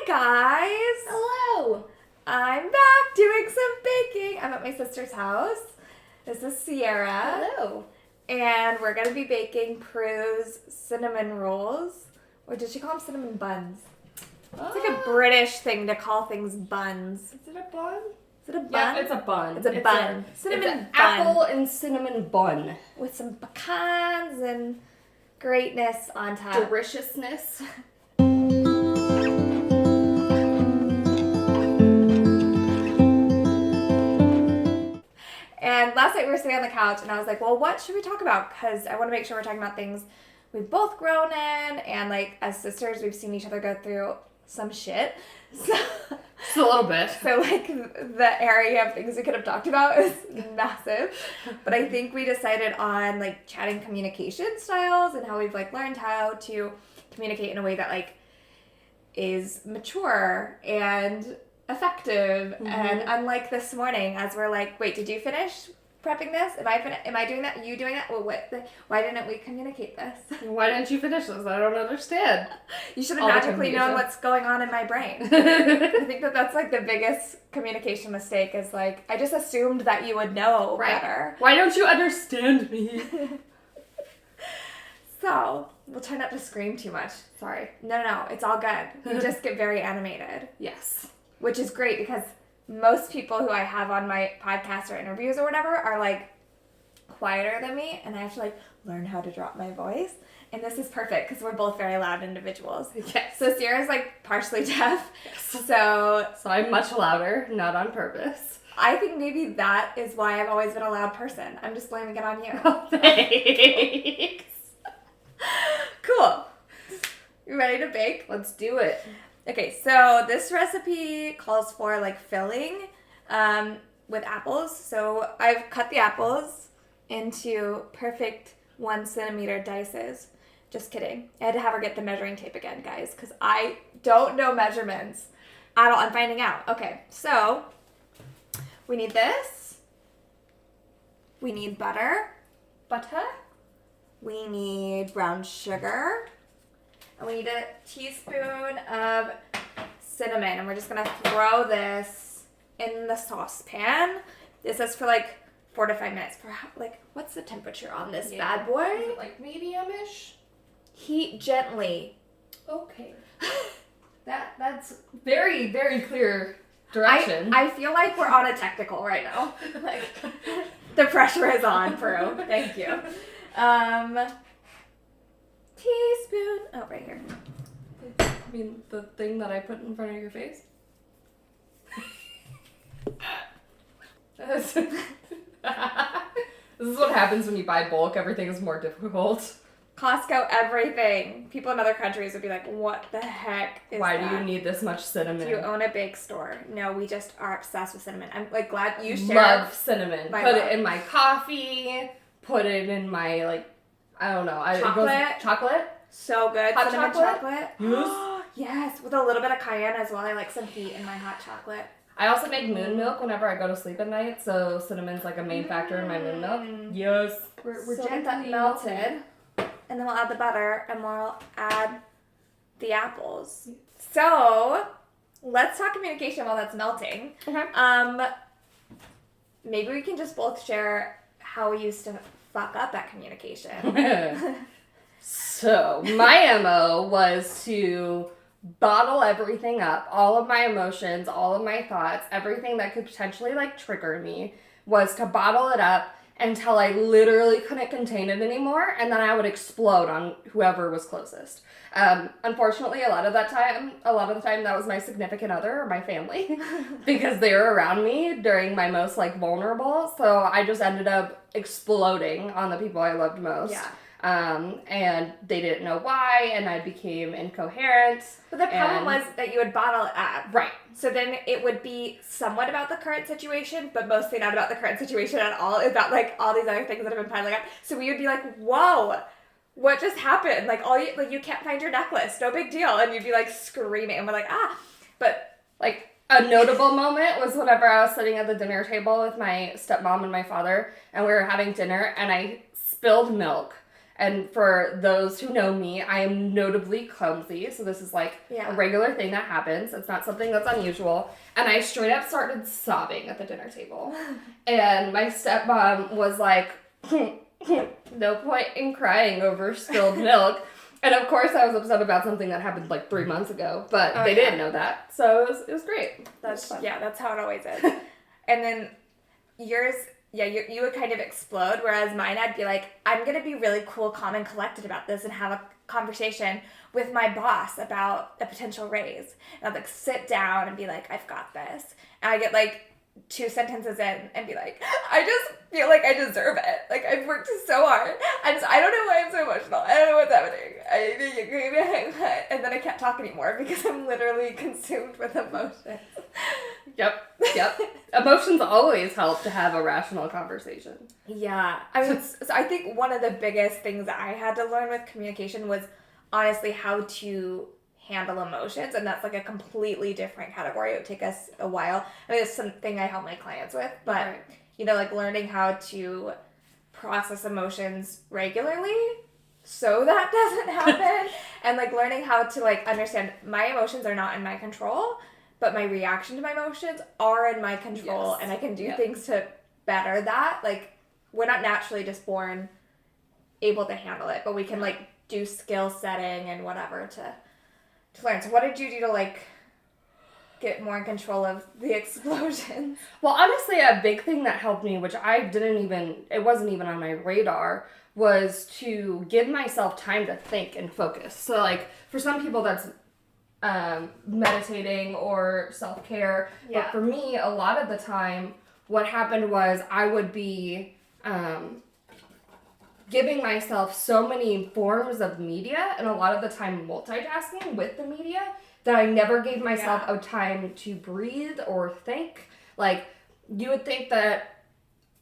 guys! Hello! I'm back doing some baking. I'm at my sister's house. This is Sierra. Hello. And we're going to be baking Prue's cinnamon rolls. Or did she call them cinnamon buns? It's like a British thing to call things buns. Is it a bun? Is it a bun? Yeah, it's a bun. It's a bun. Cinnamon it's an bun. apple and cinnamon bun. With some pecans and greatness on top. Deliciousness. And last night we were sitting on the couch and I was like, well, what should we talk about? Because I want to make sure we're talking about things we've both grown in, and like as sisters we've seen each other go through some shit. So, Just a little bit. So like the area of things we could have talked about is massive. But I think we decided on like chatting communication styles and how we've like learned how to communicate in a way that like is mature and effective. Mm-hmm. And unlike this morning, as we're like, wait, did you finish prepping this? Am I doing that? You doing that? Well, why didn't we communicate this? Why didn't you finish this? I don't understand. You should have magically known what's going on in my brain. I think that's like the biggest communication mistake is like, I just assumed that you would know better. Why don't you understand me? So, we'll try not to scream too much. Sorry. No, it's all good. You just get very animated. Yes. Which is great because most people who I have on my podcast or interviews or whatever are like quieter than me, and I have to like learn how to drop my voice. And this is perfect because we're both very loud individuals. Yes. So Sierra's like partially deaf. Yes. So I'm much louder, not on purpose. I think maybe that is why I've always been a loud person. I'm just blaming it on you. Oh, thanks. Cool. You ready to bake? Let's do it. Okay, so this recipe calls for like filling with apples. So I've cut the apples into perfect 1 centimeter dices. Just kidding. I had to have her get the measuring tape again, guys, because I don't know measurements at all. I'm finding out. Okay, so we need this. We need butter. Butter. We need brown sugar. And we need a teaspoon of cinnamon. And we're just going to throw this in the saucepan. This is for like 4 to 5 minutes. For like, what's the temperature on this bad boy? Is it like medium-ish? Heat gently. Okay. That's very, very clear direction. I feel like we're on a technical right now. Like, the pressure is on, Prue. Thank you. Teaspoon. Oh, right here. I mean, the thing that I put in front of your face? This is what happens when you buy bulk. Everything is more difficult. Costco everything. People in other countries would be like, what the heck is Why that? do you need this much cinnamon? Do you own a bake store? No, we just are obsessed with cinnamon. I'm like glad you shared. Love cinnamon. Put it in my coffee. Put it in my like, I don't know. Chocolate? So good. Hot cinnamon chocolate. Yes. Yes, with a little bit of cayenne as well. I like some heat in my hot chocolate. I also make moon milk whenever I go to sleep at night, so cinnamon's like a main factor in my moon milk. Yes. We're so get that melted, and then we'll add the butter, and we'll add the apples. So let's talk communication while that's melting. Okay. Maybe we can just both share how we used to fuck up at communication. So, my MO was to bottle everything up, all of my emotions, all of my thoughts, everything that could potentially like trigger me, was to bottle it up until I literally couldn't contain it anymore, and then I would explode on whoever was closest. Unfortunately, a lot of the time that was my significant other or my family because they were around me during my most like vulnerable, so I just ended up exploding on the people I loved most. Yeah. And they didn't know why, and I became incoherent. But the problem was that you would bottle it up. Right. So then it would be somewhat about the current situation, but mostly not about the current situation at all. It's about like all these other things that have been piling up. So we would be like, whoa, what just happened? Like you can't find your necklace. No big deal. And you'd be like screaming, and we're like, But like a notable moment was whenever I was sitting at the dinner table with my stepmom and my father, and we were having dinner, and I spilled milk. And for those who know me, I am notably clumsy. So this is like a regular thing that happens. It's not something that's unusual. And I straight up started sobbing at the dinner table. And my stepmom was like, no point in crying over spilled milk. And of course I was upset about something that happened like 3 months ago, but they didn't know that. So it was great. That's how it always is. And then yours, you would kind of explode, whereas mine, I'd be like, I'm going to be really cool, calm, and collected about this and have a conversation with my boss about a potential raise. And I'd like sit down and be like, I've got this. And I get like 2 sentences in and be like, I just feel like I deserve it. Like, I've worked so hard. I don't know why I'm so emotional. I don't know what's happening. I think you gave me a haircut. And then I can't talk anymore because I'm literally consumed with emotions. Yep. Emotions always help to have a rational conversation. Yeah. I mean, so I think one of the biggest things that I had to learn with communication was honestly how to handle emotions, and that's like a completely different category. It would take us a while. I mean, it's something I help my clients with, but you know, like learning how to process emotions regularly so that doesn't happen, and like learning how to like understand my emotions are not in my control, but my reaction to my emotions are in my control, and I can do things to better that. Like, we're not naturally just born able to handle it, but we can like do skill setting and whatever to learn. So what did you do to like get more in control of the explosions? Well, honestly, a big thing that helped me, which it wasn't even on my radar, was to give myself time to think and focus. So like for some people that's meditating or self-care. Yeah. But for me, a lot of the time, what happened was I would be giving myself so many forms of media, and a lot of the time multitasking with the media, that I never gave myself a time to breathe or think. Like, you would think that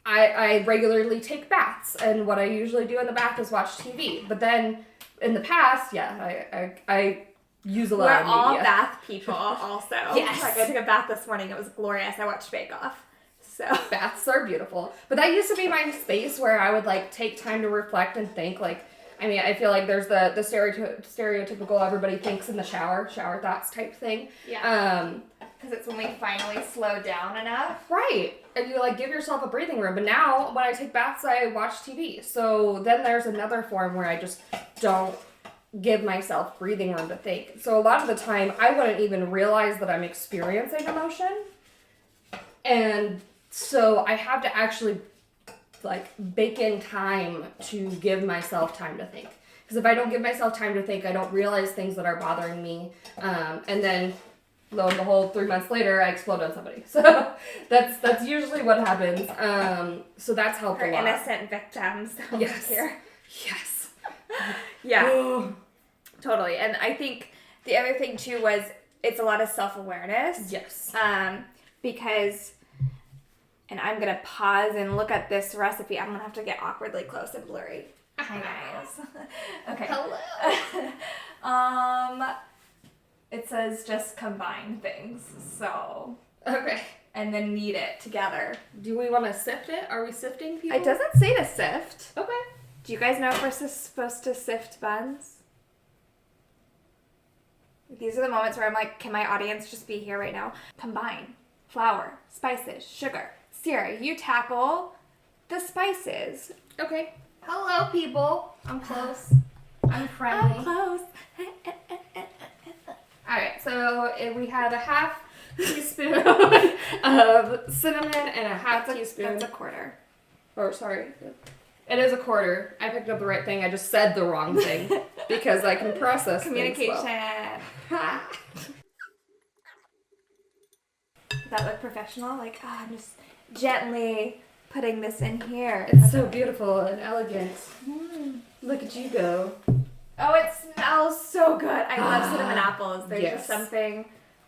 I regularly take baths, and what I usually do in the bath is watch TV. But then, in the past, I use a lot of media. We're all bath people also. Yes. Like, I took a bath this morning. It was glorious. I watched Bake Off. So baths are beautiful. But that used to be my space where I would like take time to reflect and think. Like, I mean, I feel like there's the stereotypical everybody thinks in the shower thoughts type thing. Yeah. Because it's when we finally slow down enough. Right. And you like give yourself a breathing room. But now when I take baths, I watch TV. So then there's another form where I just don't give myself breathing room to think. So a lot of the time I wouldn't even realize that I'm experiencing emotion. And so I have to actually like bake in time to give myself time to think. Because if I don't give myself time to think, I don't realize things that are bothering me. And then lo and behold, 3 months later, I explode on somebody. So that's usually what happens. So that's helped a lot. Innocent victims. Yes. Here. Yes. Yeah. Totally. And I think the other thing too was it's a lot of self-awareness. Yes. Because, and I'm going to pause and look at this recipe. I'm going to have to get awkwardly close and blurry. Hi, guys. Okay. Hello. It says just combine things, so. Okay. And then knead it together. Do we want to sift it? Are we sifting people? It doesn't say to sift. Okay. Do you guys know if we're supposed to sift buns? These are the moments where I'm like, can my audience just be here right now? Combine flour, spices, sugar. Sierra, you tackle the spices. Okay. Hello, people. I'm close. I'm friendly. I'm close. Alright, so we had a half teaspoon of cinnamon and a half teaspoon. That's a quarter. Or, sorry. It is a quarter. I picked up the right thing. I just said the wrong thing because I can process communication. Well. That look professional? Like, I'm just gently putting this in here. It's so beautiful and elegant. Look at you go. Oh, it smells so good. I love cinnamon apples. There's just something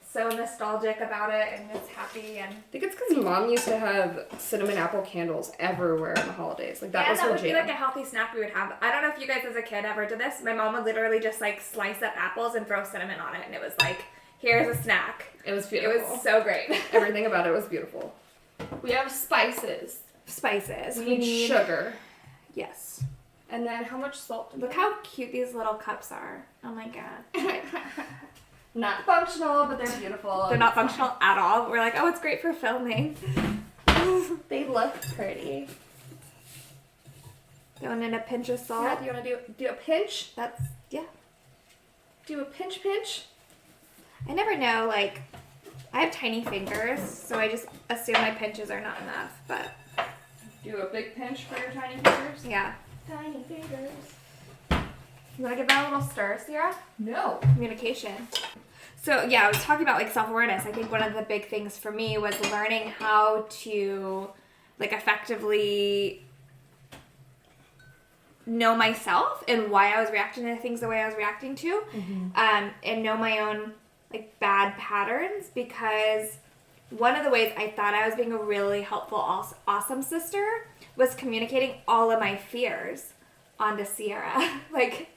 so nostalgic about it, and it's happy. And I think it's because Mom used to have cinnamon apple candles everywhere in the holidays. Like that was her jam. That would be like a healthy snack we would have. I don't know if you guys as a kid ever did this. My mom would literally just like slice up apples and throw cinnamon on it, and it was like, here's a snack. It was beautiful. It was so great. Everything about it was beautiful. We have spices. Spices. We need sugar. Yes. And then how much salt? Look how cute these little cups are. Oh my god. Not functional, but they're beautiful. They're not functional at all. We're like, oh, it's great for filming. They look pretty. Throwing in a pinch of salt. Yeah, do you want to do a pinch? Yeah. Do a pinch? I never know, like, I have tiny fingers, so I just assume my pinches are not enough, but. Do a big pinch for your tiny fingers? Yeah. Tiny fingers. You want to give that a little stir, Sierra? No. Communication. So, yeah, I was talking about, like, self-awareness. I think one of the big things for me was learning how to, like, effectively know myself and why I was reacting to things the way I was reacting to, and know my own, like, bad patterns, because one of the ways I thought I was being a really helpful, awesome sister was communicating all of my fears onto Sierra. Like,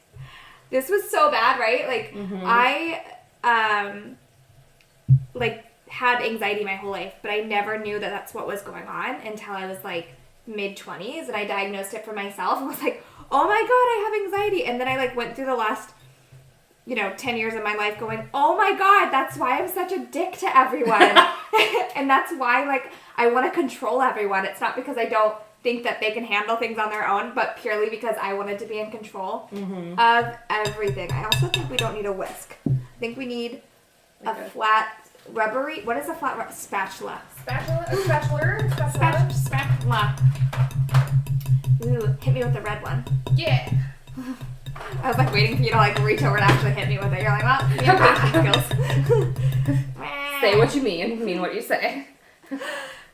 this was so bad, right? Like, I, like, had anxiety my whole life, but I never knew that that's what was going on until I was, like, mid-20s, and I diagnosed it for myself and was like, oh my god, I have anxiety. And then I, like, went through the last, 10 years of my life going, oh my god, that's why I'm such a dick to everyone. And that's why, like, I want to control everyone. It's not because I don't think that they can handle things on their own, but purely because I wanted to be in control of everything. I also think we don't need a whisk. I think we need a flat, rubbery, what is a flat spatula? Spatula. Ooh, hit me with the red one. Yeah. I was, like, waiting for you to, like, reach over and actually hit me with it. You're like, well, you have skills. Say what you mean what you say.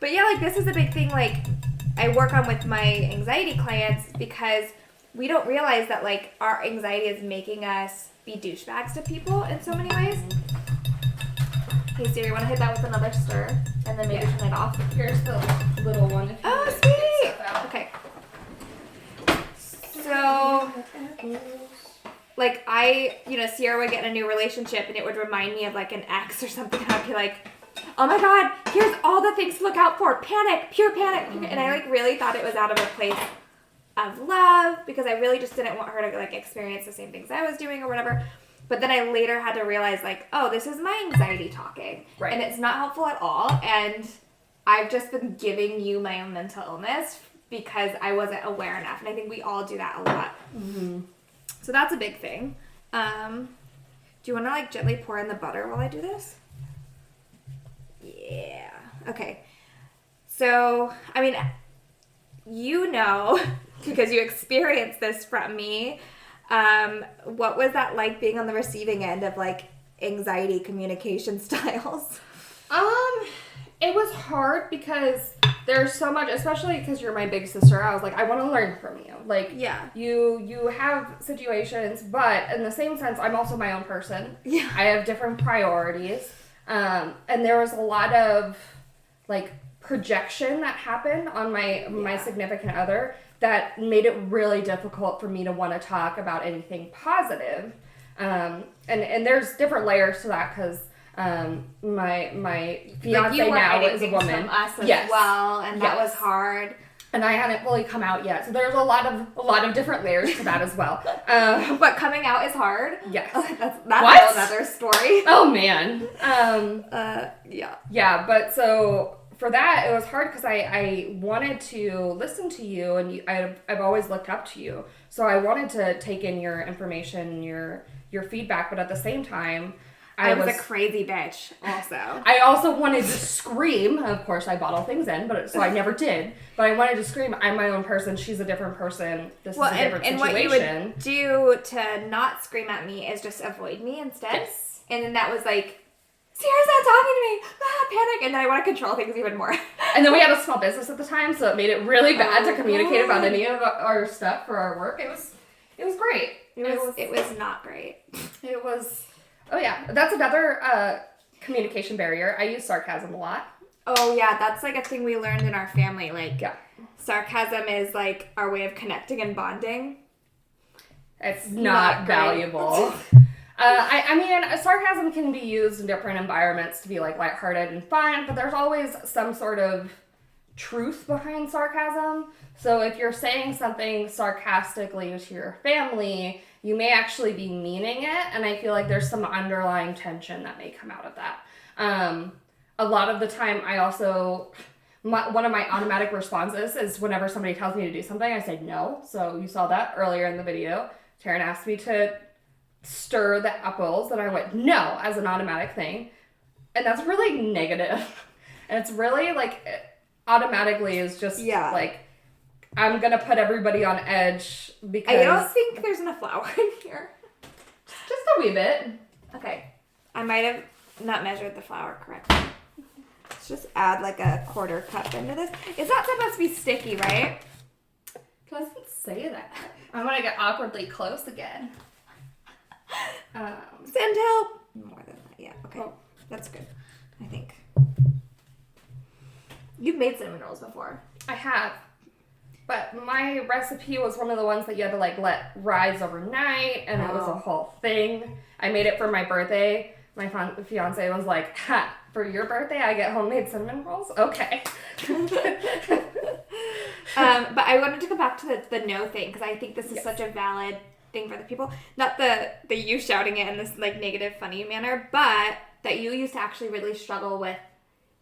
But yeah, like, this is a big thing, like, I work on with my anxiety clients, because we don't realize that, like, our anxiety is making us be douchebags to people in so many ways. Hey, Siri, you want to hit that with another stir? And then maybe turn it off? Here's the little one. If you Oh, want to sweet! get stuff out. Okay. So, like, Sierra would get in a new relationship and it would remind me of, like, an ex or something, and I'd be like, oh my god, here's all the things to look out for. Panic, pure panic. And I, like, really thought it was out of a place of love, because I really just didn't want her to, like, experience the same things I was doing or whatever. But then I later had to realize, like, oh, this is my anxiety talking. Right. And it's not helpful at all. And I've just been giving you my own mental illness because I wasn't aware enough. And I think we all do that a lot. So that's a big thing. Do you want to, like, gently pour in the butter while I do this? Yeah. Okay. So, I mean, because you experienced this from me, what was that like being on the receiving end of, like, anxiety communication styles? It was hard because there's so much, especially because you're my big sister. I was like, I want to learn from you. Like, yeah, you have situations, but in the same sense, I'm also my own person. Yeah, I have different priorities, and there was a lot of, like, projection that happened on my significant other that made it really difficult for me to want to talk about anything positive. And there's different layers to that, because my fiance, like, now is a woman. From us as well, and that was hard. And I hadn't fully come out yet, so there's a lot of different layers to that as well. But coming out is hard. Yes, that's another story. Oh man. Yeah. But so for that, it was hard because I wanted to listen to you, and I've always looked up to you, so I wanted to take in your information, your feedback, but at the same time, I was a crazy bitch also. I also wanted to scream. Of course, I bottle things in, so I never did. But I wanted to scream, I'm my own person, she's a different person, this is a different situation. And what you would do to not scream at me is just avoid me instead. Yes. And then that was like, Sierra's not talking to me, panic, and then I want to control things even more. And then we had a small business at the time, so it made it really bad to communicate about any of our stuff for our work. It was great. It was not great. It was... Oh, yeah. That's another communication barrier. I use sarcasm a lot. Oh, yeah. That's, like, a thing we learned in our family. Like, sarcasm is, like, our way of connecting and bonding. It's not valuable. I mean, sarcasm can be used in different environments to be, like, lighthearted and fun, but there's always some sort of truth behind sarcasm. So if you're saying something sarcastically to your family, you may actually be meaning it, and I feel like there's some underlying tension that may come out of that. A lot of the time, I also, one of my automatic responses is whenever somebody tells me to do something, I say no. So you saw that earlier in the video. Taryn asked me to stir the apples, and I went no as an automatic thing. And that's really negative. And it's really like, automatically is just like, I'm gonna put everybody on edge because... I don't think there's enough flour in here. Just a wee bit. Okay. I might have not measured the flour correctly. Let's just add like a 1/4 cup into this. It's not supposed to be sticky, right? It doesn't say that. I'm gonna get awkwardly close again. Send help! More than that, yeah. Okay. That's good, I think. You've made cinnamon rolls before. I have. But my recipe was one of the ones that you had to like let rise overnight, and it was a whole thing. I made it for my birthday. My fiance was like, "Ha, for your birthday, I get homemade cinnamon rolls? Okay." But I wanted to go back to the no thing, because I think this is such a valid thing for the people. Not the you shouting it in this like negative, funny manner, but that you used to actually really struggle with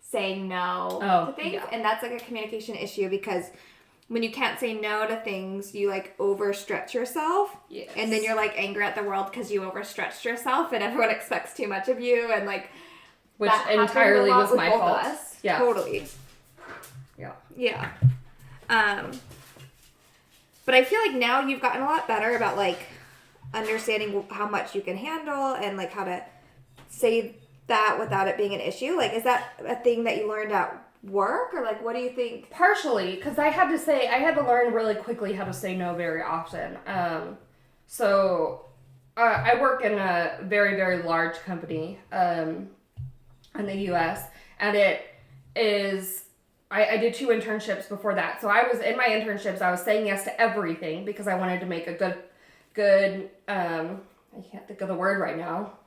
saying no to things. Yeah. And that's like a communication issue, because when you can't say no to things, you like overstretch yourself. Yes. And then you're like angry at the world because you overstretched yourself and everyone expects too much of you, and like which entirely was my fault. Yeah. Totally. Yeah. Yeah. But I feel like now you've gotten a lot better about like understanding how much you can handle and like how to say that without it being an issue. Like, is that a thing that you learned at work, or like what do you think? Partially, because I had to learn really quickly how to say no very often. I work in a very, very large company in the US, and it is I did 2 internships before that. So I was in my internships, I was saying yes to everything because I wanted to make a good I can't think of the word right now.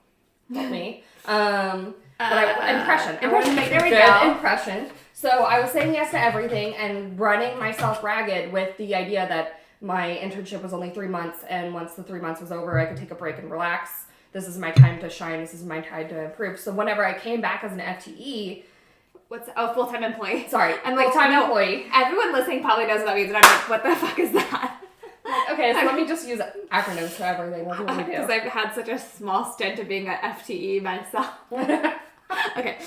Help me. Impression. I wanted to make a good impression. So I was saying yes to everything and running myself ragged with the idea that my internship was only 3 months, and once the 3 months was over, I could take a break and relax. This is my time to shine. This is my time to improve. So whenever I came back as an FTE, full-time employee. Sorry, I'm like, full-time employee. Everyone listening probably knows what that means, and I'm like, what the fuck is that? Okay, so let me just use acronyms for everything. What do we do? Because I've had such a small stint of being an FTE myself. Okay.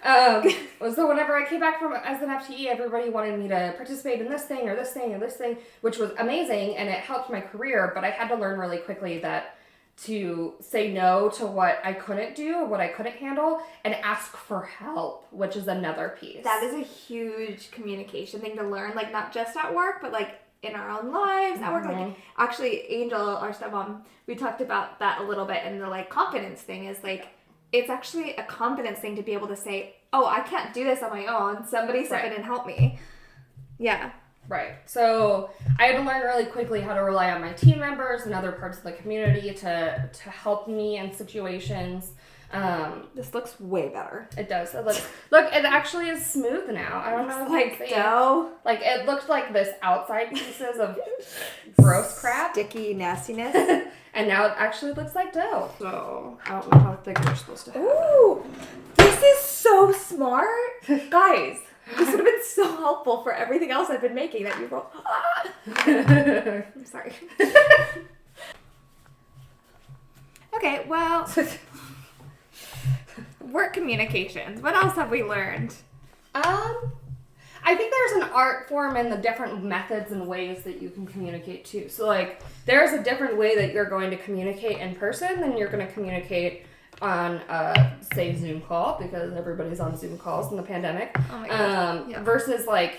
So whenever I came back as an FTE, everybody wanted me to participate in this thing or this thing or this thing, which was amazing, and it helped my career, but I had to learn really quickly that to say no to what I couldn't do or what I couldn't handle and ask for help, which is another piece. That is a huge communication thing to learn, like not just at work, but like in our own lives at work. Like actually Angel, our stepmom, we talked about that a little bit, and the like confidence thing is like, it's actually a confidence thing to be able to say, oh, I can't do this on my own. Somebody step in and help me. Yeah. Right. So I had to learn really quickly how to rely on my team members and other parts of the community to help me in situations. This looks way better. It does. Look, it actually is smooth now. I don't know. Like dough. Like it looked like this outside pieces of gross crap. Sticky nastiness. And now it actually looks like dough. So I don't know how thick you're supposed to have. Ooh, this is so smart. Guys, this would have been so helpful for everything else I've been making that you wrote. I'm sorry. Okay, well, work communications. What else have we learned? I think there's an art form in the different methods and ways that you can communicate too. So like there's a different way that you're going to communicate in person than you're going to communicate on say Zoom call, because everybody's on Zoom calls in the pandemic. Oh my gosh. Yeah. Versus like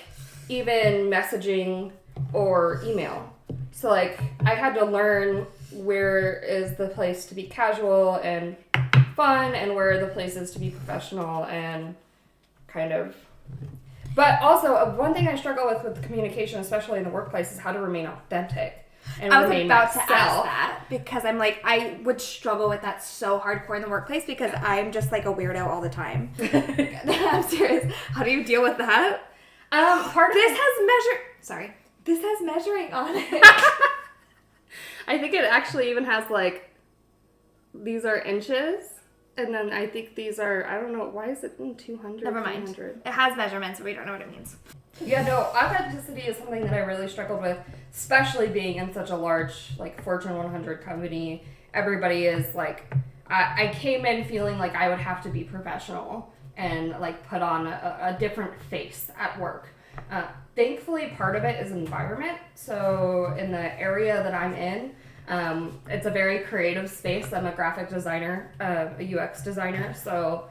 even messaging or email. So like I had to learn where is the place to be casual and fun and where the place is to be professional and kind of. But also, one thing I struggle with communication, especially in the workplace, is how to remain authentic and remain myself. I was about to ask that, because I'm like, I would struggle with that so hardcore in the workplace because I'm just like a weirdo all the time. I'm serious. How do you deal with that? Part of This has measuring on it. I think it actually even has like, these are inches, and then I think these are, I don't know, why is it in 200? Never mind. 300? It has measurements, but we don't know what it means. Yeah, no, authenticity is something that I really struggled with, especially being in such a large, like, Fortune 100 company. Everybody is, like, I came in feeling like I would have to be professional and, like, put on a different face at work. Thankfully, part of it is environment. So in the area that I'm in, it's a very creative space. I'm a graphic designer, a UX designer. So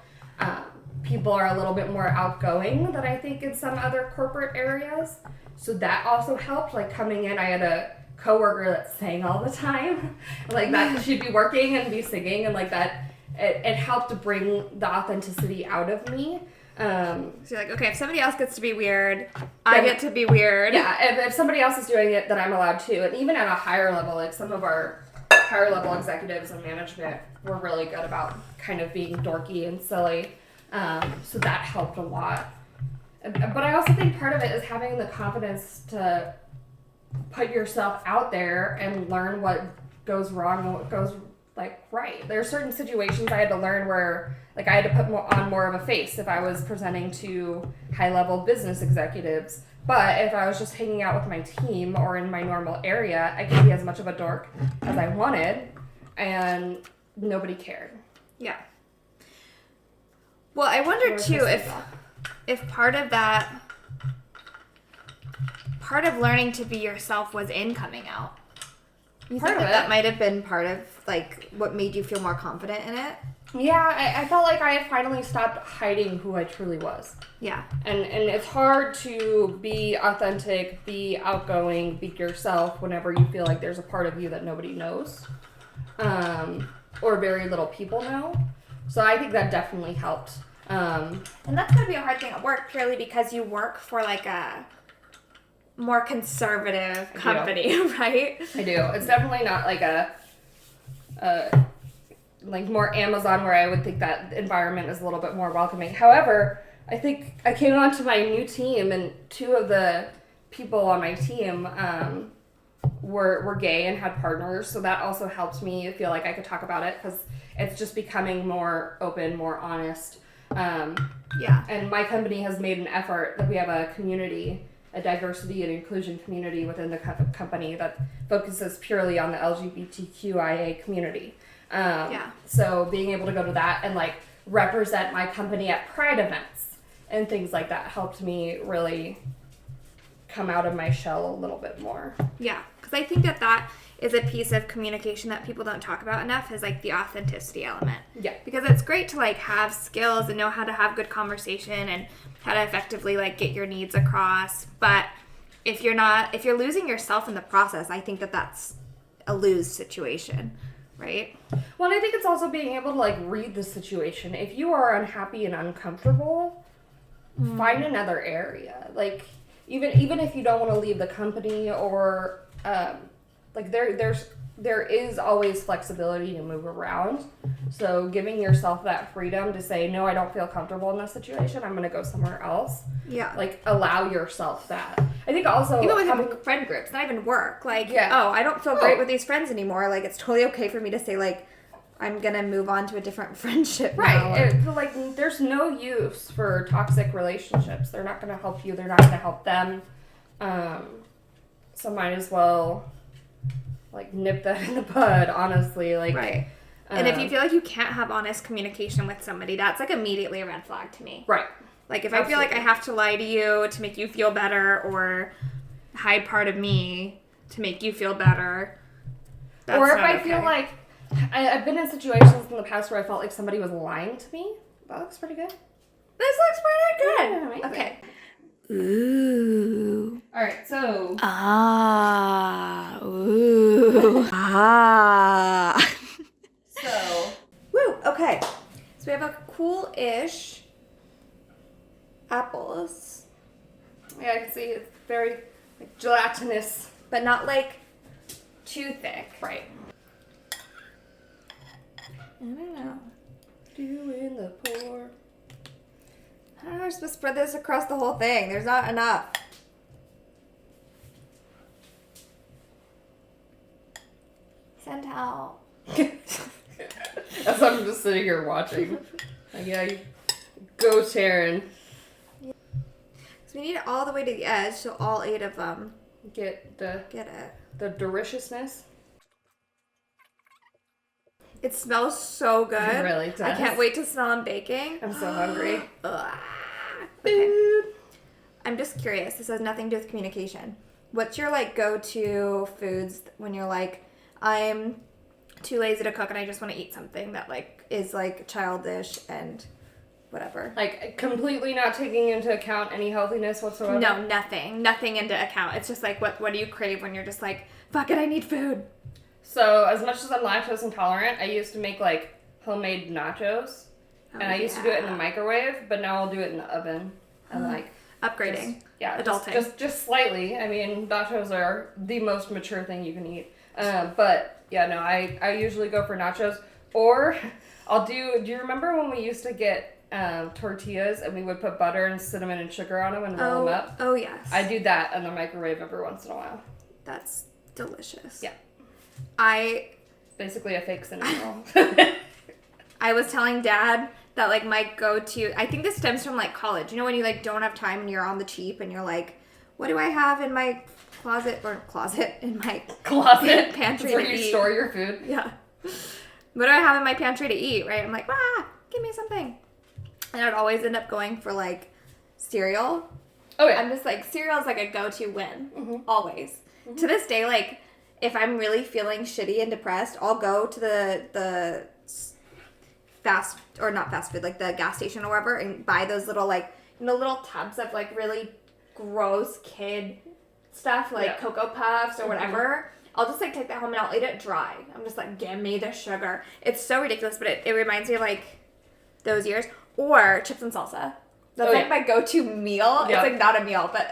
people are a little bit more outgoing than I think in some other corporate areas. So that also helped. Like coming in, I had a coworker that sang all the time. Like that she'd be working and be singing, and like that it helped to bring the authenticity out of me. So you're like, okay, if somebody else gets to be weird, I get to be weird. Yeah, if somebody else is doing it, then I'm allowed to. And even at a higher level, like some of our higher level executives and management were really good about kind of being dorky and silly. So that helped a lot. But I also think part of it is having the confidence to put yourself out there and learn what goes wrong and what goes like right. There are certain situations I had to learn where like I had to put on more of a face if I was presenting to high level business executives. But if I was just hanging out with my team or in my normal area, I could be as much of a dork as I wanted, and nobody cared. Yeah. Well, I wonder too if part of learning to be yourself was in coming out. You think that might have been part of like what made you feel more confident in it? Yeah, I felt like I had finally stopped hiding who I truly was. Yeah. And it's hard to be authentic, be outgoing, be yourself whenever you feel like there's a part of you that nobody knows. Or very little people know. So I think that definitely helped. And that's going to be a hard thing at work purely because you work for like a more conservative company, right? I do. It's definitely not like like more Amazon where I would think that environment is a little bit more welcoming. However, I think I came onto my new team and two of the people on my team were gay and had partners. So that also helped me feel like I could talk about it because it's just becoming more open, more honest. Yeah. And my company has made an effort that we have a community, a diversity and inclusion community within the company that focuses purely on the LGBTQIA community. So being able to go to that and like represent my company at Pride events and things like that helped me really come out of my shell a little bit more. Yeah, because I think that is a piece of communication that people don't talk about enough is like the authenticity element. Yeah. Because it's great to like have skills and know how to have good conversation and how to effectively like get your needs across. But if you're losing yourself in the process, I think that's a lose situation, right? Well, and I think it's also being able to like read the situation. If you are unhappy and uncomfortable, find another area. Like even if you don't want to leave the company or like there is always flexibility to move around. So giving yourself that freedom to say, no, I don't feel comfortable in this situation. I'm going to go somewhere else. Yeah. Like allow yourself that. I think also even with having friend groups, not even work. Like, I don't feel great with these friends anymore. Like it's totally okay for me to say like, I'm going to move on to a different friendship now. Like there's no use for toxic relationships. They're not going to help you. They're not going to help them. So might as well like nip that in the bud, honestly. Like, right. And if you feel like you can't have honest communication with somebody, that's like immediately a red flag to me. Right. Like if I feel like I have to lie to you to make you feel better or hide part of me to make you feel better. That's or if I feel like I've been in situations in the past where I felt like somebody was lying to me. That looks pretty good. This looks pretty good. Yeah, amazing. Okay. Ooh. All right, so. Ooh. So. Woo. Okay. So we have a cool-ish apples. Yeah, I can see it's very like, gelatinous. But not like too thick. Right. I don't know. Doing the pour. I don't know, supposed to spread this across the whole thing. There's not enough. Send help. As I'm just sitting here watching. Like, yeah, go Taryn. Yeah. So we need it all the way to the edge, so all 8 of them Get it. The deliciousness. It smells so good. It really does. I can't wait to smell them baking. I'm so hungry. Okay. I'm just curious. This has nothing to do with communication. What's your like go-to foods when you're like, I'm too lazy to cook and I just want to eat something that like is like childish and whatever? Like completely not taking into account any healthiness whatsoever? No, nothing into account. It's just like what do you crave when you're just like, fuck it, I need food. So as much as I'm lactose intolerant, I used to make like homemade nachos. And I used to do it in the microwave, but now I'll do it in the oven. And like upgrading. Adulting. Just slightly. I mean, nachos are the most mature thing you can eat. But yeah, no, I usually go for nachos. Or do you remember when we used to get tortillas and we would put butter and cinnamon and sugar on them and roll them up? Oh, yes. I do that in the microwave every once in a while. That's delicious. Yeah. Basically a fake cinnamon roll. I was telling Dad that like my go-to, I think this stems from like college. You know when you like don't have time and you're on the cheap and you're like, what do I have in my in my closet pantry where to you eat? store your food? Yeah. What do I have in my pantry to eat, right? I'm like, give me something. And I'd always end up going for like cereal. Oh yeah. I'm just like, cereal is like a go-to win. Always. To this day, like if I'm really feeling shitty and depressed, I'll go to the not fast food, like the gas station or wherever, and buy those little like, little tubs of like really gross kid stuff, like Cocoa Puffs or whatever. I'll just like take that home and I'll eat it dry. I'm just like, give me the sugar. It's so ridiculous, but it reminds me of like those years. Or chips and salsa. That's like my go-to meal. Yeah. It's like not a meal, but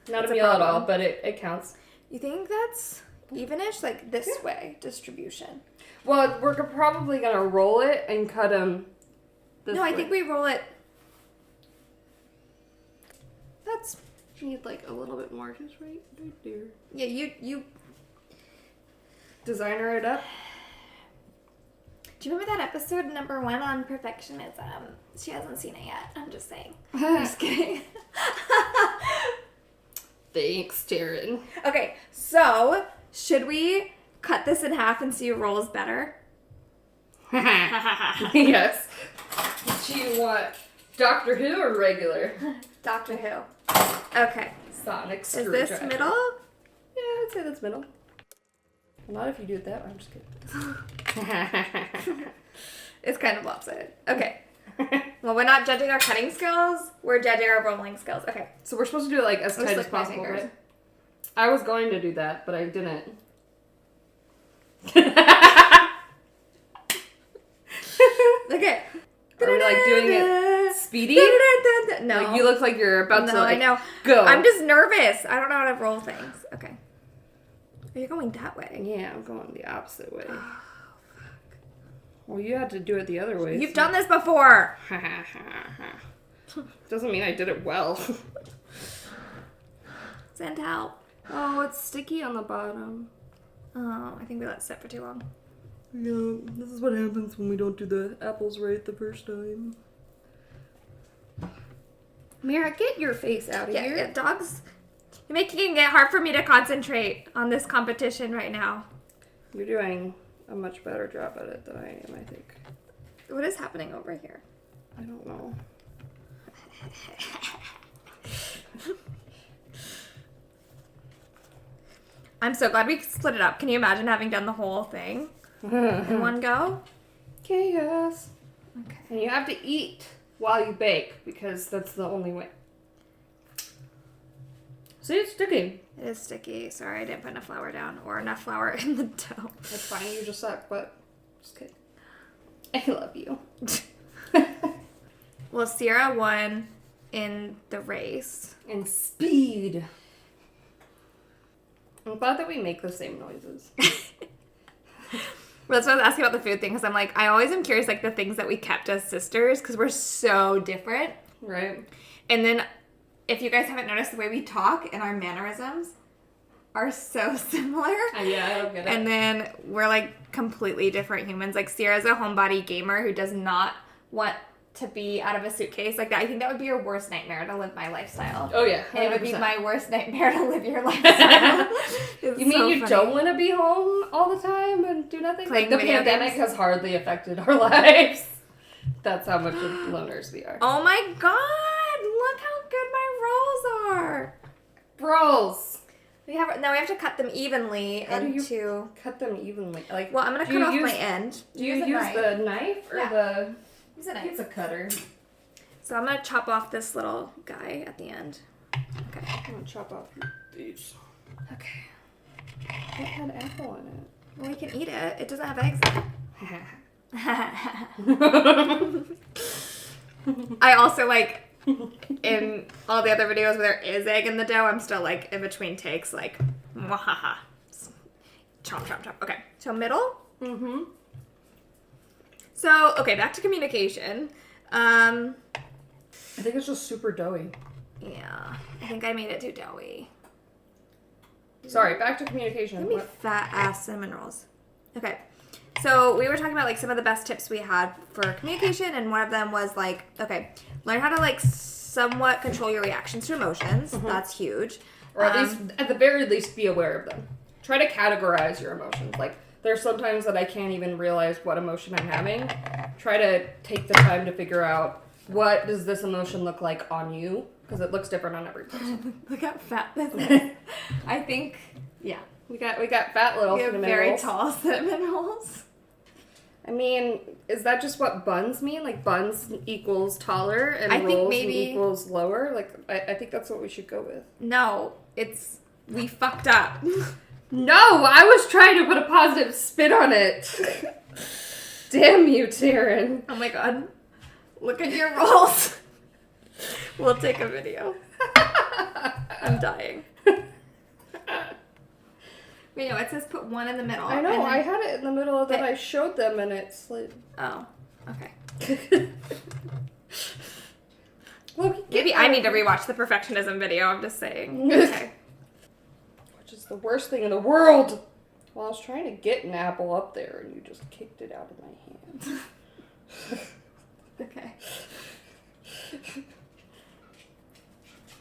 not a meal at all, but it counts. You think that's evenish, like this way distribution? Well, we're probably gonna roll it and cut them. No, I think we roll it. That's need like a little bit more, just right there. Yeah, you designer it up. Do you remember that episode number 1 on perfectionism? She hasn't seen it yet. I'm just saying. I'm just kidding. Thanks, Taryn. Okay, so should we cut this in half and see who rolls better? Yes. Do you want Doctor Who or regular? Doctor Who. Okay. Sonic Is screwdriver. this middle? Yeah, I'd say that's middle. Well, not if you do it that way. I'm just kidding. It's kind of lopsided. Okay. Well, we're not judging our cutting skills. We're judging our rolling skills. Okay. So we're supposed to do it like as tight as possible, right? I was going to do that, but I didn't. Okay. Are we like doing it speedy? No. Like, you look like you're about to like, I know. Go. I'm just nervous. I don't know how to roll things. Okay. Oh, you're going that way. Yeah, I'm going the opposite way. Well, you had to do it the other way. You've done this before. Doesn't mean I did it well. Send help. Oh, it's sticky on the bottom. Oh, I think we let it sit for too long. No, this is what happens when we don't do the apples right the first time. Mira, get your face out of here. Yeah, dogs. You're making it hard for me to concentrate on this competition right now. You're doing a much better job at it than I am, I think. What is happening over here? I don't know. I'm so glad we split it up. Can you imagine having done the whole thing in one go? Chaos. Okay. And you have to eat while you bake because that's the only way. See, it's sticky. It is sticky. Sorry, I didn't put enough flour down or enough flour in the dough. That's fine. You just suck, but just kidding. I love you. Well, Sierra won in the race. In speed. I'm glad that we make the same noises. Well, that's why I was asking about the food thing, because I'm like, I always am curious, like, the things that we kept as sisters, because we're so different. Right. And then, if you guys haven't noticed, the way we talk and our mannerisms are so similar. Yeah, I don't get it. And then we're like completely different humans. Like Sierra's a homebody gamer who does not want to be out of a suitcase like that. I think that would be your worst nightmare, to live my lifestyle. Oh yeah, 100%. And it would be my worst nightmare to live your lifestyle. You mean so you funny. Don't want to be home all the time and do nothing? Playing the pandemic has hardly affected our lives. That's how much of loners we are. Oh my god! Look how good my rolls are. Rolls. We have to cut them evenly. How do you cut them evenly? Like, well, I'm gonna cut off my end. Do you use the knife or the? Use a knife. It's a cutter. So I'm gonna chop off this little guy at the end. Okay. I'm gonna chop off these. Okay. It had apple in it. Well, we can eat it. It doesn't have eggs in it. I also like in all the other videos where there is egg in the dough, I'm still like in between takes like mwahaha. Chop, chop, chop. Okay. So middle. Mm-hmm. So, okay, back to communication. I think it's just super doughy. Yeah. I think I made it too doughy. Sorry, back to communication. Give me fat ass cinnamon rolls. Okay. So we were talking about like some of the best tips we had for communication, and one of them was like, okay, learn how to like somewhat control your reactions to emotions. Mm-hmm. That's huge. Or at the very least, be aware of them. Try to categorize your emotions. Like, there's sometimes that I can't even realize what emotion I'm having. Try to take the time to figure out, what does this emotion look like on you? Because it looks different on every person. Look how fat this is. I think, yeah. We got fat little cinnamon very rolls. Tall cinnamon rolls. I mean, is that just what buns mean? Like, buns equals taller and I think rolls maybe equals lower? Like, I think that's what we should go with. No, we fucked up. No, I was trying to put a positive spin on it. Damn you, Taryn. Oh my god. Look at your rolls. We'll take a video. I'm dying. Wait, no, it says put one in the middle. I know, I had it in the middle of that. I showed them and it slid. Oh, okay. Well, maybe I need to rewatch the perfectionism video, I'm just saying. Okay. Which is the worst thing in the world. Well, I was trying to get an apple up there and you just kicked it out of my hand. Okay.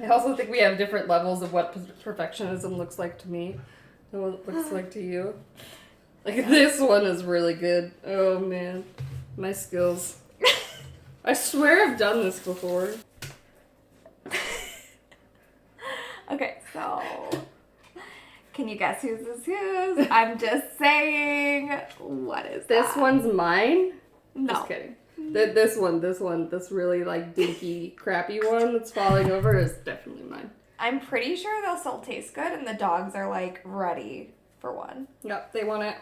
I also think we have different levels of what perfectionism looks like to me and what it looks like to you. Like, this one is really good. Oh, man. My skills. I swear I've done this before. Okay, so... Can you guess whose is whose? I'm just saying... What is this that? This one's mine? No. Just kidding. This really, like, dinky, crappy one that's falling over is definitely mine. I'm pretty sure they'll still taste good, and the dogs are, like, ready for one. Yep, they want it.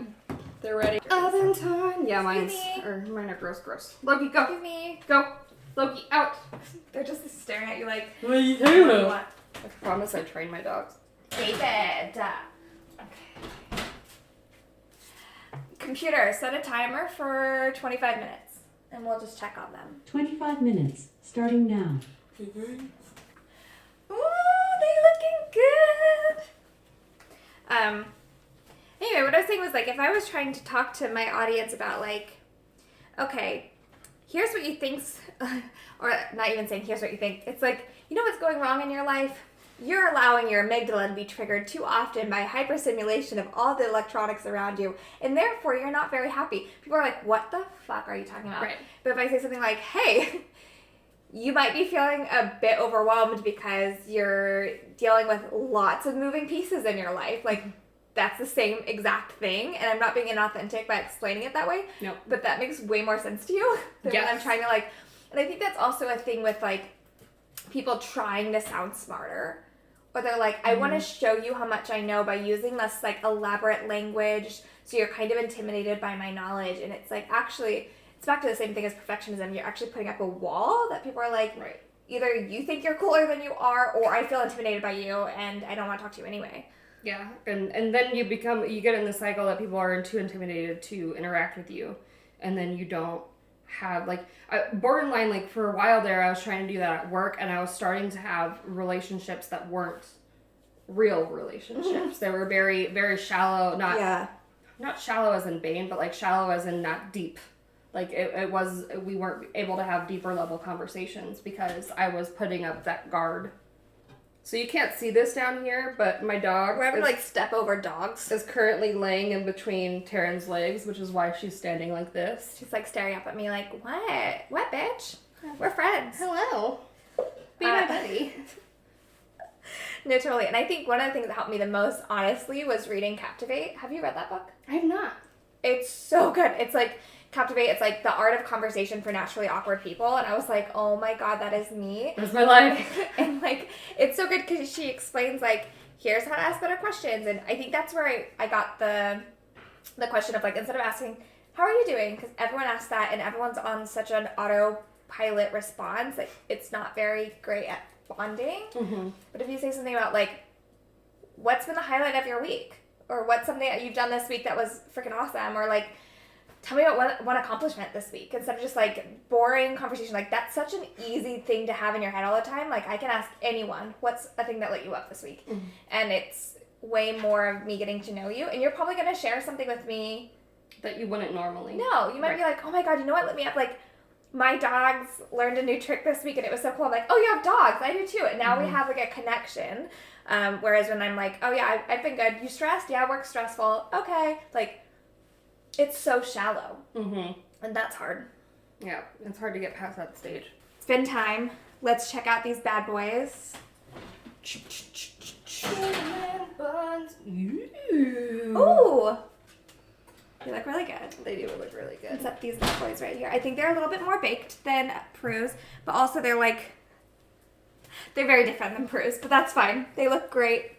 They're ready. Oven time. Yeah, mine are gross. Loki, go. Give me. Go. Loki, out. They're just staring at you like, what are you doing? I promise I train my dogs. David. Okay. Computer, set a timer for 25 minutes. And we'll just check on them. 25 minutes, starting now. Ooh, they looking good. Anyway, what I was saying was, like, if I was trying to talk to my audience about, like, okay, here's what you think's, or not even saying here's what you think. It's like, you know what's going wrong in your life? You're allowing your amygdala to be triggered too often by hyperstimulation of all the electronics around you, and therefore you're not very happy. People are like, what the fuck are you talking about? Right. But if I say something like, hey, you might be feeling a bit overwhelmed because you're dealing with lots of moving pieces in your life. Like, that's the same exact thing, and I'm not being inauthentic by explaining it that way. Nope. But that makes way more sense to you than when I'm trying to, like... And I think that's also a thing with, like, people trying to sound smarter. Or they're like, I want to show you how much I know by using this, like, elaborate language, so you're kind of intimidated by my knowledge. And it's like, actually, it's back to the same thing as perfectionism. You're actually putting up a wall that people are like, right. Either you think you're cooler than you are, or I feel intimidated by you, and I don't want to talk to you anyway. Yeah, and then you get in the cycle that people are too intimidated to interact with you, and then you don't have, like, borderline, like, for a while there, I was trying to do that at work, and I was starting to have relationships that weren't real relationships. They were very, very shallow, not shallow as in Bane, but, like, shallow as in not deep. Like, we weren't able to have deeper level conversations because I was putting up that guard. So you can't see this down here, but my dog... We're having to, like, step over dogs. ...is currently laying in between Taryn's legs, which is why she's standing like this. She's, like, staring up at me like, what? What, bitch? We're friends. Hello. Be my buddy. No, totally. And I think one of the things that helped me the most, honestly, was reading Captivate. Have you read that book? I have not. It's so good. It's, like... Captivate, it's like the art of conversation for naturally awkward people, and I was like, oh my god, that is me. That's my life. And like, it's so good because she explains like, here's how to ask better questions, and I think that's where I got the question of like, instead of asking, how are you doing? Because everyone asks that, and everyone's on such an autopilot response that it's not very great at bonding. Mm-hmm. But if you say something about like, what's been the highlight of your week? Or what's something that you've done this week that was freaking awesome? Or like, tell me about one accomplishment this week, instead of just like boring conversation. Like, that's such an easy thing to have in your head all the time. Like, I can ask anyone, what's a thing that lit you up this week? Mm-hmm. And it's way more of me getting to know you. And you're probably going to share something with me that you wouldn't normally. No, you might be like, oh my god, you know what lit me up? Like, my dogs learned a new trick this week and it was so cool. I'm like, oh, you have dogs? I do too. And now we have like a connection. Whereas when I'm like, oh yeah, I've been good. You stressed? Yeah, work's stressful. Okay. Like, it's so shallow. Mm-hmm. And that's hard. Yeah, it's hard to get past that stage. It's been time. Let's check out these bad boys. Buns. Ooh. They look really good. They do look really good. Except these bad boys right here. I think they're a little bit more baked than Prue's, but also they're very different than Prue's, but that's fine. They look great.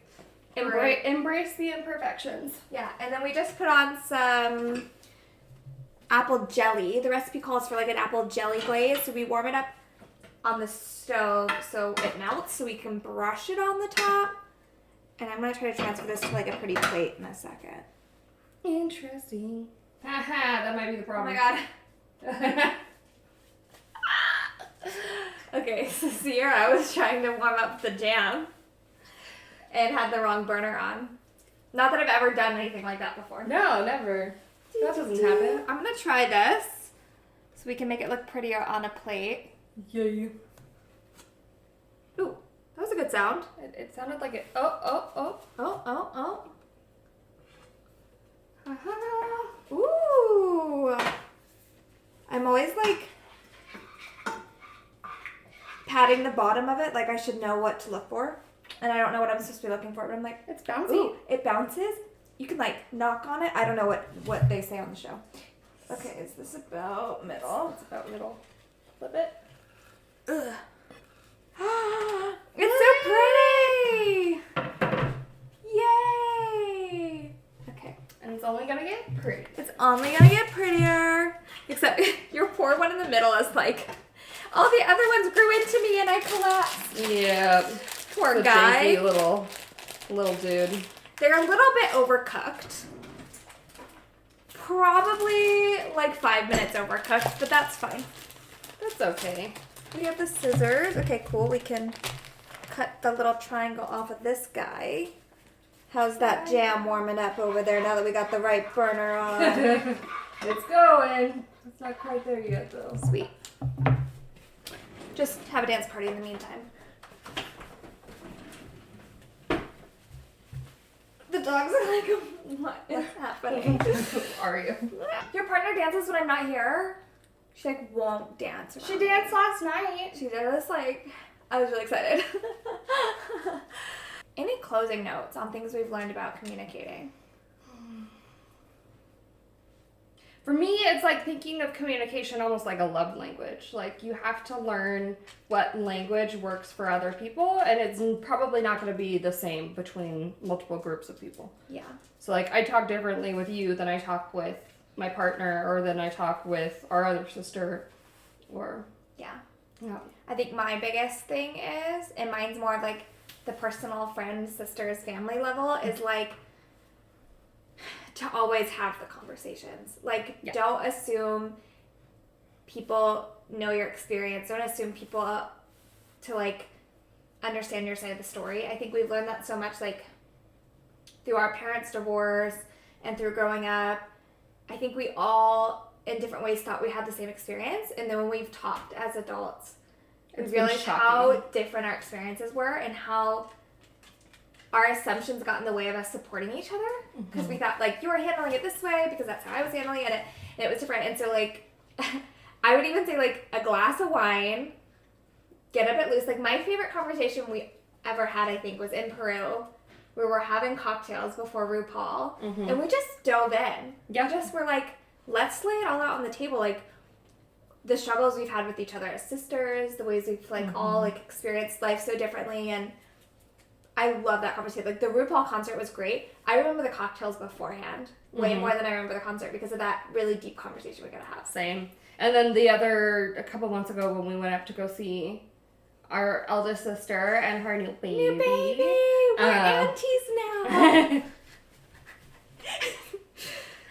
Embrace the imperfections. Yeah, and then we just put on some apple jelly. The recipe calls for like an apple jelly glaze, so we warm it up on the stove so it melts, so we can brush it on the top. And I'm going to try to transfer this to like a pretty plate in a second. Interesting. Haha, that might be the problem. Oh my god. Okay, so here I was trying to warm up the jam and had the wrong burner on. Not that I've ever done anything like that before. No, never. That doesn't happen. I'm gonna try this so we can make it look prettier on a plate. Yeah. Ooh, that was a good sound. It sounded like it. Oh. Ooh. I'm always like patting the bottom of it like I should know what to look for. And I don't know what I'm supposed to be looking for, but I'm like, it's bouncy. Ooh, it bounces. You can like knock on it. I don't know what they say on the show. Okay, is this about middle? It's about middle. Flip it. Ugh. It's so pretty! Yay! Okay. And it's only gonna get pretty. It's only gonna get prettier. Except your poor one in the middle is like, all the other ones grew into me and I collapsed. Yeah. Poor guy. Janky little dude. They're a little bit overcooked. Probably like 5 minutes overcooked, but that's fine. That's okay. We have the scissors. Okay, cool. We can cut the little triangle off of this guy. How's that jam warming up over there now that we got the right burner on? It's going. It's not quite there yet, though. Sweet. Just have a dance party in the meantime. The dogs are like, what is happening? Are you? Your partner dances when I'm not here? She like won't dance. She danced last night. She did. I was like, I was really excited. Any closing notes on things we've learned about communicating? For me, it's like thinking of communication almost like a love language. Like, you have to learn what language works for other people, and it's probably not going to be the same between multiple groups of people. Yeah. So, like, I talk differently with you than I talk with my partner, or than I talk with our other sister, or... Yeah. Yeah. I think my biggest thing is, and mine's more of like the personal friends, sisters, family level, is like to always have the conversations. Like, don't assume people know your experience. Don't assume people to like understand your side of the story. I think we've learned that so much, like through our parents' divorce and through growing up. I think we all, in different ways, thought we had the same experience, and then when we've talked as adults, we realized how different our experiences were and how our assumptions got in the way of us supporting each other, because we thought, like, you were handling it this way because that's how I was handling it, and it was different. And so, like, I would even say, like, a glass of wine, get a bit loose. Like, my favorite conversation we ever had, I think, was in Peru. We were having cocktails before RuPaul, and we just dove in. Yeah. We just were like, let's lay it all out on the table, like, the struggles we've had with each other as sisters, the ways we've, like, all, like, experienced life so differently, and I love that conversation. Like, the RuPaul concert was great. I remember the cocktails beforehand way more than I remember the concert because of that really deep conversation we got to have. Same. And then a couple months ago when we went up to go see our eldest sister and her new baby. New baby! We're aunties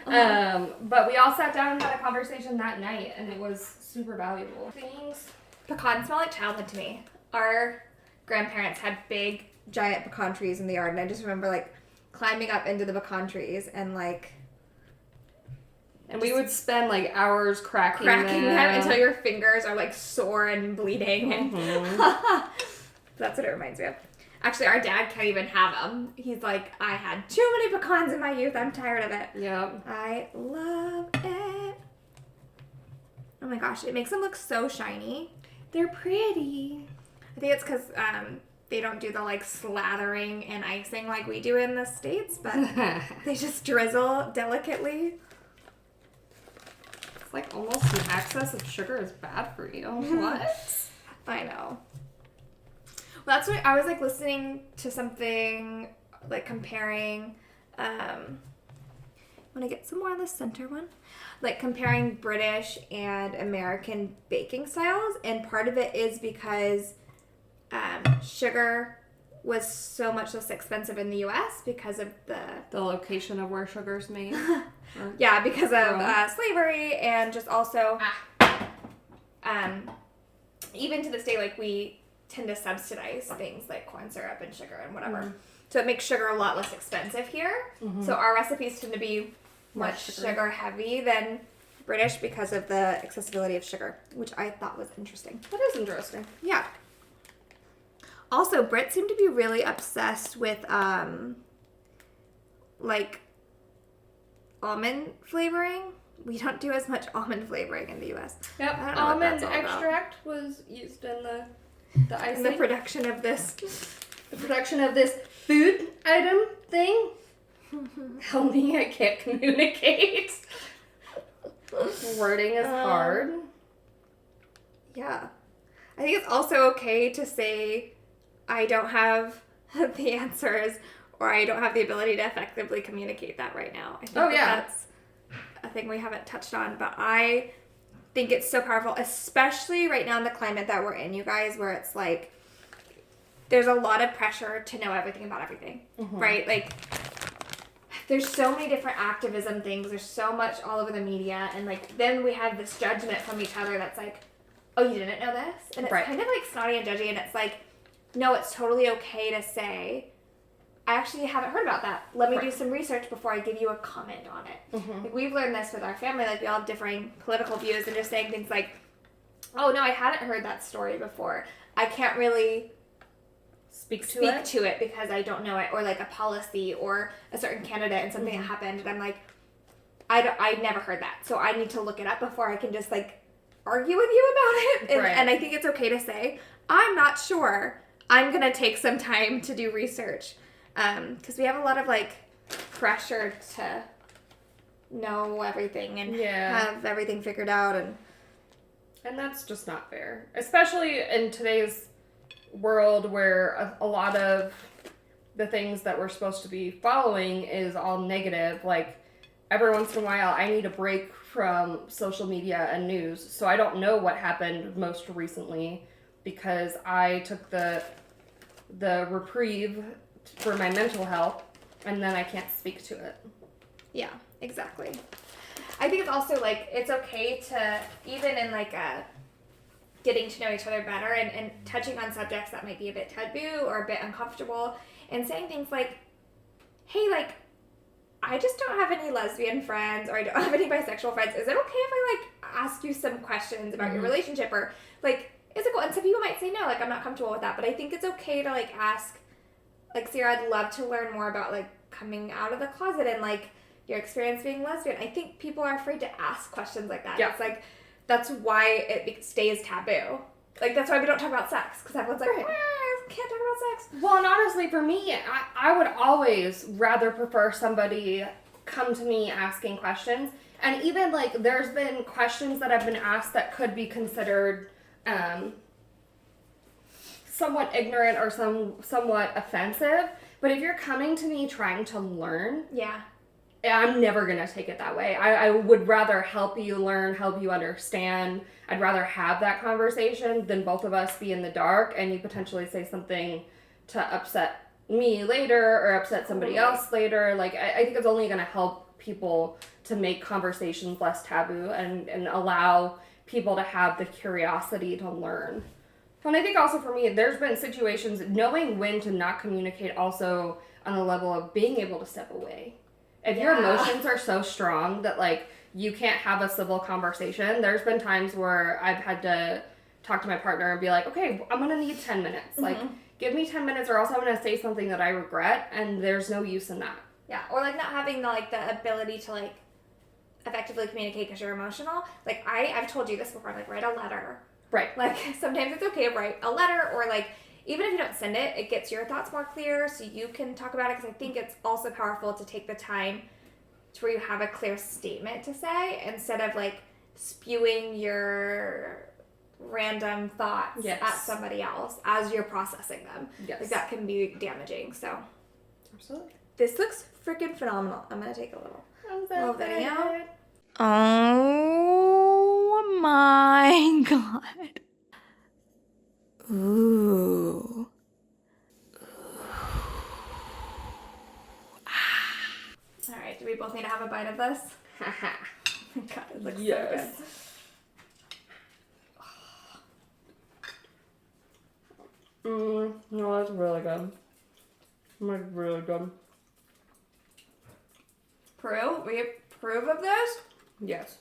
now! But we all sat down and had a conversation that night, and it was super valuable. Things. Pecans smell like childhood to me. Our grandparents had big, giant pecan trees in the yard, and I just remember, like, climbing up into the pecan trees and, like... And we would spend, like, hours cracking them until your fingers are, like, sore and bleeding. And that's what it reminds me of. Actually, our dad can't even have them. He's like, I had too many pecans in my youth. I'm tired of it. Yep. I love it. Oh my gosh, it makes them look so shiny. They're pretty. I think it's because they don't do the, like, slathering and icing like we do in the States, but they just drizzle delicately. Like almost an excess of sugar is bad for you. What? I know. Well, that's what I was like listening to something like comparing. Want to get some more on the center one, like comparing British and American baking styles, and part of it is because sugar was so much less expensive in the U.S. because of the location of where sugar's made. Yeah, because of slavery and just also, even to this day, like, we tend to subsidize things like corn syrup and sugar and whatever. So it makes sugar a lot less expensive here. So our recipes tend to be much sugar heavy than British because of the accessibility of sugar, which I thought was interesting. That is interesting. Yeah. Also, Brits seem to be really obsessed with, like, almond flavoring. We don't do as much almond flavoring in the U.S. Yep, I don't know almond extract was used in the icing. In the production of this. The production of this food item thing. Help me, I can't communicate. Wording is hard. Yeah. I think it's also okay to say, I don't have the answers, or I don't have the ability to effectively communicate that right now. I think that's a thing we haven't touched on, but I think it's so powerful, especially right now in the climate that we're in, you guys, where it's like, there's a lot of pressure to know everything about everything, right? Like, there's so many different activism things, there's so much all over the media, and like, then we have this judgment from each other that's like, oh, you didn't know this? And it's kind of like snotty and judgy, and it's like, no, it's totally okay to say, I actually haven't heard about that. Let me do some research before I give you a comment on it. Like, we've learned this with our family. Like, we all have differing political views, and just saying things like, oh, no, I hadn't heard that story before. I can't really speak to it because I don't know it, or like a policy or a certain candidate and something that happened. And I'm like, I never heard that. So I need to look it up before I can just like argue with you about it. And I think it's okay to say, I'm not sure. I'm going to take some time to do research. Because we have a lot of, like, pressure to know everything and have everything figured out. And that's just not fair. Especially in today's world where a lot of the things that we're supposed to be following is all negative. Like, every once in a while, I need a break from social media and news. So I don't know what happened most recently because I took the reprieve for my mental health, and then I can't speak to it. Yeah, exactly. I think it's also, like, it's okay to, even in, like, getting to know each other better and touching on subjects that might be a bit taboo or a bit uncomfortable, and saying things like, hey, like, I just don't have any lesbian friends, or I don't have any bisexual friends. Is it okay if I, like, ask you some questions about your relationship? Or, like, is it cool? And some people might say no, like, I'm not comfortable with that. But I think it's okay to, like, ask, like, Sarah, I'd love to learn more about, like, coming out of the closet and, like, your experience being lesbian. I think people are afraid to ask questions like that. Yeah. It's, like, that's why it stays taboo. Like, that's why we don't talk about sex. Because everyone's like, can't talk about sex. Well, and honestly, for me, I would always rather prefer somebody come to me asking questions. And even, like, there's been questions that have been asked that could be considered somewhat ignorant or somewhat offensive. But if you're coming to me trying to learn, I'm never going to take it that way. I would rather help you learn, help you understand. I'd rather have that conversation than both of us be in the dark and you potentially say something to upset me later or upset somebody else later. Like, I think it's only going to help people to make conversations less taboo and allow people to have the curiosity to learn. And I think also for me, there's been situations, knowing when to not communicate also on the level of being able to step away. If your emotions are so strong that, like, you can't have a civil conversation, there's been times where I've had to talk to my partner and be like, okay, I'm going to need 10 minutes. Like, give me 10 minutes or else I'm going to say something that I regret, and there's no use in that. Yeah, or, like, not having the ability to, like, effectively communicate because you're emotional. Like, I've told you this before, like, write a letter. Right. Like, sometimes it's okay to write a letter, or, like, even if you don't send it, it gets your thoughts more clear so you can talk about it, because I think it's also powerful to take the time to where you have a clear statement to say instead of, like, spewing your random thoughts at somebody else as you're processing them. Yes. Like, that can be damaging, so. Absolutely. This looks freaking phenomenal. I'm going to take a little video. Good. Oh my god. Ooh. Alright, do we both need to have a bite of this? God, it looks so good. No, that's really good. That's really good. We approve of this? Yes.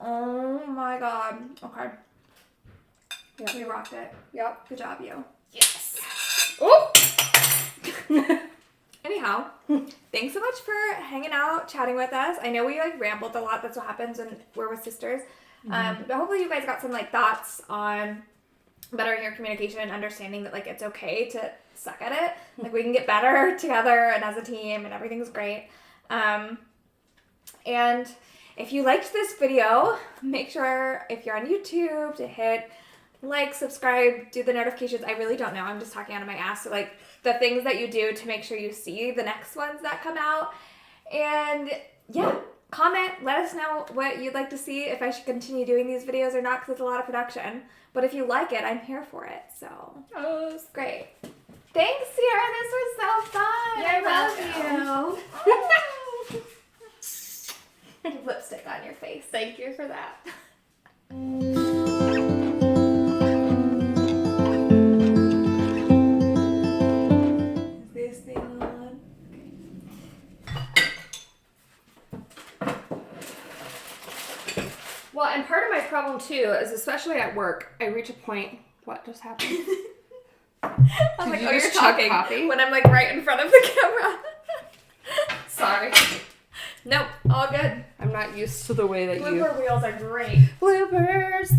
Oh my god. Okay. Yep. We rocked it. Yep. Good job, you. Yes. Oh! Anyhow, thanks so much for hanging out, chatting with us. I know we, like, rambled a lot. That's what happens when we're with sisters. But hopefully you guys got some, like, thoughts on bettering your communication and understanding that, like, it's okay to suck at it. Like, we can get better together and as a team, and everything's great. And if you liked this video, make sure, if you're on YouTube, to hit like, subscribe, do the notifications. I really don't know. I'm just talking out of my ass. So, like, the things that you do to make sure you see the next ones that come out. And, yeah, comment. Let us know what you'd like to see, if I should continue doing these videos or not, because it's a lot of production. But if you like it, I'm here for it. So, it's great. Thanks, Sierra. This was so fun. You're I love you. Lipstick on your face. Thank you for that. Is this thing on? Well, and part of my problem too is, especially at work, I reach a point. What just happened? I was like, you're talking coffee? When I'm, like, right in front of the camera. Sorry. Nope, all good. I'm not used to the way that Blooper wheels are great. Bloopers.